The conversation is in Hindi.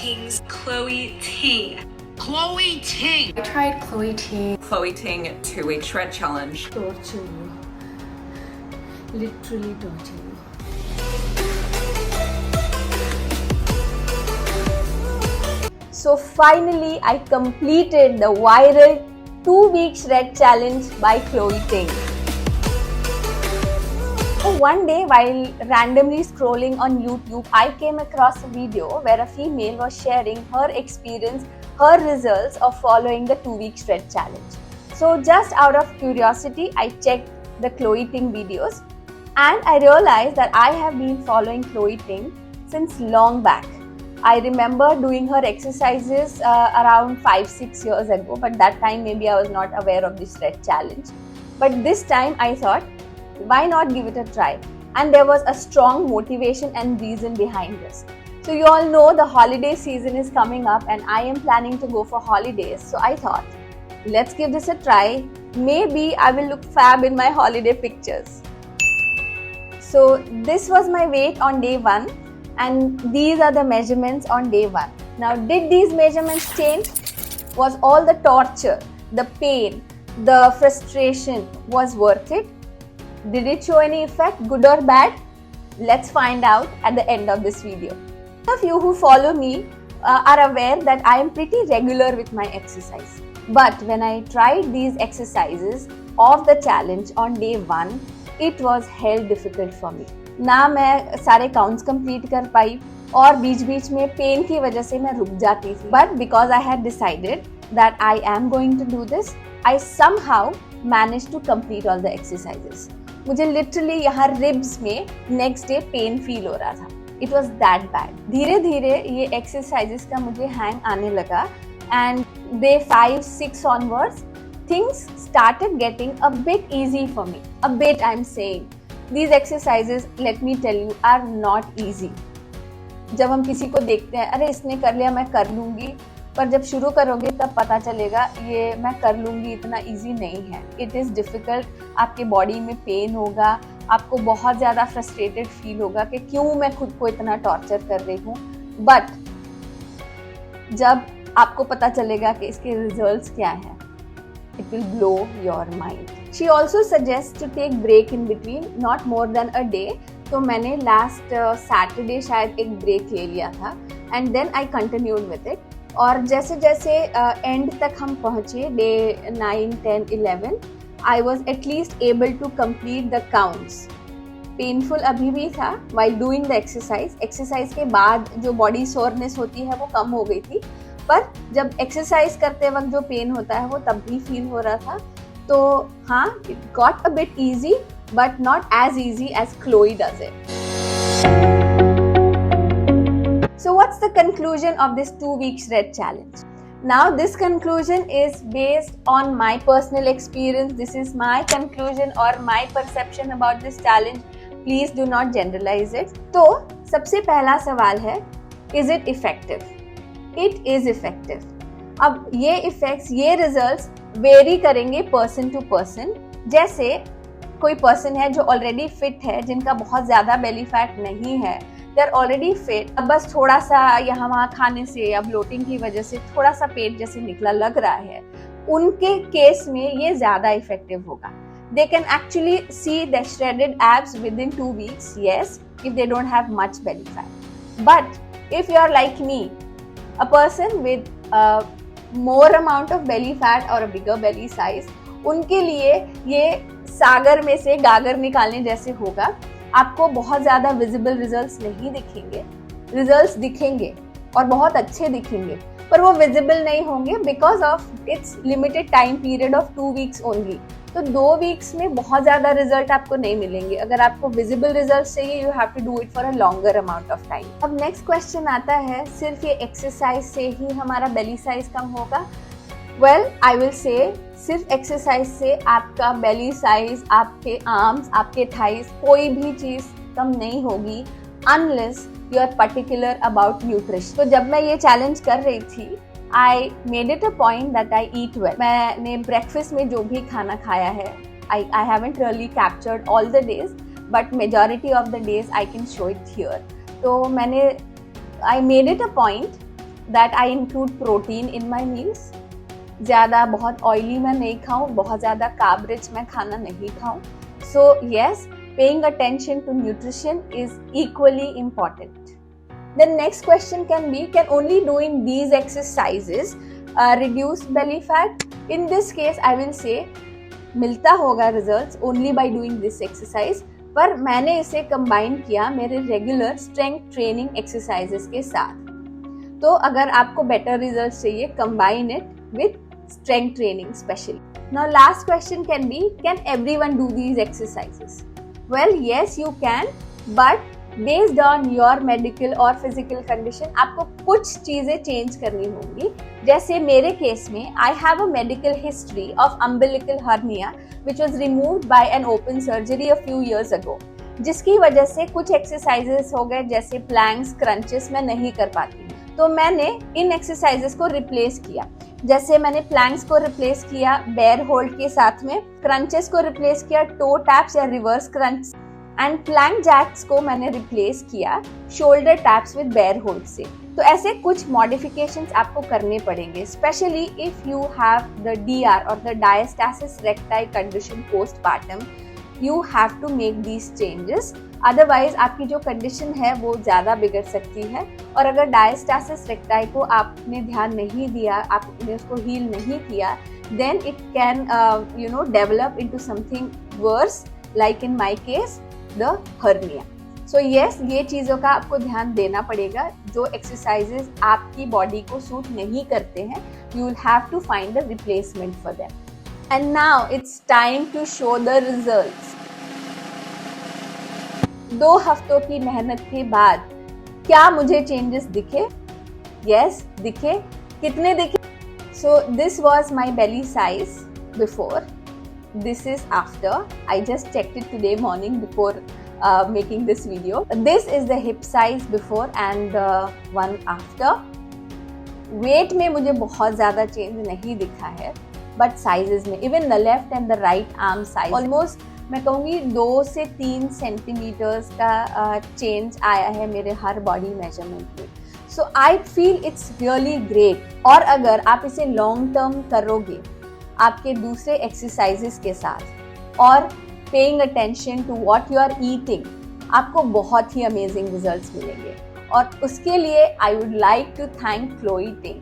Ting's Chloe Ting. Chloe Ting. I tried Chloe Ting. Chloe Ting 2-week shred challenge. Torture you. Literally torture you. So finally, I completed the viral 2-week shred challenge by Chloe Ting. So one day, while randomly scrolling on YouTube, I came across a video where a female was sharing her experience, her results of following the 2-week shred challenge. So just out of curiosity, I checked the Chloe Ting videos and I realized that I have been following Chloe Ting since long back. I remember doing her exercises around 5-6 years ago, but that time maybe I was not aware of the shred challenge. But this time I thought, why not give it a try? And there was a strong motivation and reason behind this. So you all know the holiday season is coming up and I am planning to go for holidays. So I thought, let's give this a try. Maybe I will look fab in my holiday pictures. So this was my weight on day 1. And these are the measurements on day 1. Now, did these measurements change? Was all the torture, the pain, the frustration was worth it? Did it show any effect, good or bad? Let's find out at the end of this video. Some of you who follow me are aware that I am pretty regular with my exercise. But when I tried these exercises of the challenge on day 1, it was hell difficult for me. ना मैं सारे काउंट्स कंप्लीट कर पाई और बीच बीच में पेन की वजह से मैं रुक जाती थी. But because I had decided that I am going to do this, I somehow manage to complete all the exercises. मुझे लिटरली यहाँ रिब्स में नेक्स्ट डे पेन फील हो रहा था. It was that bad. धीरे धीरे ये एक्सरसाइजेस का मुझे हैंग आने लगा and day 5-6 onwards things started getting a bit easy for me. A bit I am saying. These exercises, let me tell you, are not easy. जब हम किसी को देखते हैं, अरे इसने कर लिया मैं कर लूँगी, पर जब शुरू करोगे तब पता चलेगा ये मैं कर लूँगी इतना easy नहीं है. It is difficult. आपके बॉडी में पेन होगा, आपको बहुत ज़्यादा फ्रस्ट्रेटेड फील होगा कि क्यों मैं खुद को इतना टॉर्चर कर रही हूँ. बट जब आपको पता चलेगा कि इसके रिजल्ट्स क्या हैं, it will blow your mind. She also suggests to take break in between, not more than a day. तो मैंने last Saturday शायद एक break ले लिया था and then I continued with it. और जैसे जैसे end तक हम पहुँचे day 9, 10, 11, I was at least able to complete the counts. Painful अभी भी था while doing the exercise. Exercise के बाद जो body soreness होती है वो कम हो गई थी. पर जब एक्सरसाइज करते वक्त जो पेन होता है वो तब भी फील हो रहा था. तो हाँ, it got a bit easy but not as easy as Chloe does it. So what's the conclusion of this 2-week shred challenge? Now this conclusion is based on my personal experience. This is my conclusion or my perception about this challenge. Please do not generalize it. तो सबसे पहला सवाल है, is it effective? It is effective. अब ये इफेक्ट्स, ये रिजल्ट्स वेरी करेंगे पर्सन टू पर्सन. जैसे कोई पर्सन है जो ऑलरेडी फिट है, जिनका बहुत ज़्यादा बेली फैट नहीं है, दे आर ऑलरेडी फिट, अब बस थोड़ा सा यहाँ वहाँ खाने से या ब्लोटिंग की वजह से थोड़ा सा पेट जैसे निकला लग रहा है, उनके केस में ये ज़्यादा इफेक्टिव होगा. They can actually see the shredded abs within 2 weeks, yes, if they don't have much belly fat. But if you are like me, a person with a more amount of belly fat or a bigger belly size, उनके लिए ये सागर में से गागर निकालने जैसे होगा. आपको बहुत ज़्यादा विजिबल रिजल्ट्स नहीं दिखेंगे. रिजल्ट्स दिखेंगे और बहुत अच्छे दिखेंगे, पर वो विजिबल नहीं होंगे because of its limited time period of 2 weeks only. तो 2 weeks में बहुत ज़्यादा रिजल्ट आपको नहीं मिलेंगे. अगर आपको विजिबल रिजल्ट चाहिए, you have to do it for a longer amount of time. अब नेक्स्ट क्वेश्चन आता है, सिर्फ ये एक्सरसाइज से ही हमारा बेली साइज कम होगा? वेल, आई विल से सिर्फ एक्सरसाइज से आपका बेली साइज, आपके आर्म्स, आपके थाइस, कोई भी चीज़ कम नहीं होगी unless you are particular about nutrition. तो जब मैं ये चैलेंज कर रही थी, I made it a point that I eat well. मैंने breakfast में जो भी खाना खाया है, I haven't really captured all the days, but majority of the days I can show it here. तो मैंने I made it a point that I include protein in my meals. ज़्यादा बहुत ऑयली मैं नहीं खाऊं, बहुत ज़्यादा कार्ब रिच मैं खाना नहीं खाऊं. So yes, paying attention to nutrition is equally important. The next question can be, can only doing these exercises reduce belly fat? In this case, I will say मिलता होगा results only by doing this exercise, पर मैंने इसे combine किया मेरे regular strength training exercises के साथ. तो अगर आपको better results चाहिए, combine it with strength training specially. Now last question can be, can everyone do these exercises? Well, yes you can, but based on your medical or physical condition आपको कुछ चीजें चेंज करनी होंगी. जैसे मेरे केस में I have a medical history of umbilical hernia which was removed by an open surgery a few years ago, जिसकी वजह से कुछ एक्सरसाइजेस हो गए जैसे प्लैंक्स, क्रंचेस मैं नहीं कर पाती. तो मैंने इन एक्सरसाइजेस को रिप्लेस किया. जैसे मैंने प्लैंक्स को रिप्लेस किया बेयर होल्ड के साथ में, क्रंचेस को रिप्लेस किया टो टैप्स या reverse crunch, and plank jacks को मैंने रिप्लेस किया shoulder taps with bear hold से. तो ऐसे कुछ मॉडिफिकेशंस आपको करने पड़ेंगे, specially if you have the DR और the diastasis recti condition postpartum. You have to make these changes, otherwise आपकी जो कंडीशन है वो ज़्यादा बिगड़ सकती है. और अगर डायस्टासिस रेक्टाई को आपने ध्यान नहीं दिया, आपने उसको हील नहीं किया, then it can develop into something worse, like in my case the hernia. So yes, ये चीज़ों का आपको ध्यान देना पड़ेगा. जो एक्सरसाइजेज आपकी बॉडी को सूट नहीं करते हैं, you will have to find a replacement for them. And now it's time to show the results. 2 हफ्तों की मेहनत के बाद क्या मुझे चेंजेस दिखे? यस, दिखे. कितने दिखे? So this was my belly size before. This is after. I just checked it today morning before making this video. This is the hip size before and one after. Weight में मुझे बहुत ज़्यादा change नहीं दिखा है, but sizes में even the left and the right arm size almost मैं कहूँगी 2 से 3 सेंटीमीटर्स का change आया है मेरे हर body measurement में. So I feel it's really great. और अगर आप इसे long term करोगे आपके दूसरे एक्सरसाइजेस के साथ और paying attention to what you are eating, आपको बहुत ही अमेजिंग रिजल्ट्स मिलेंगे. और उसके लिए I would like to thank Chloe टिंग.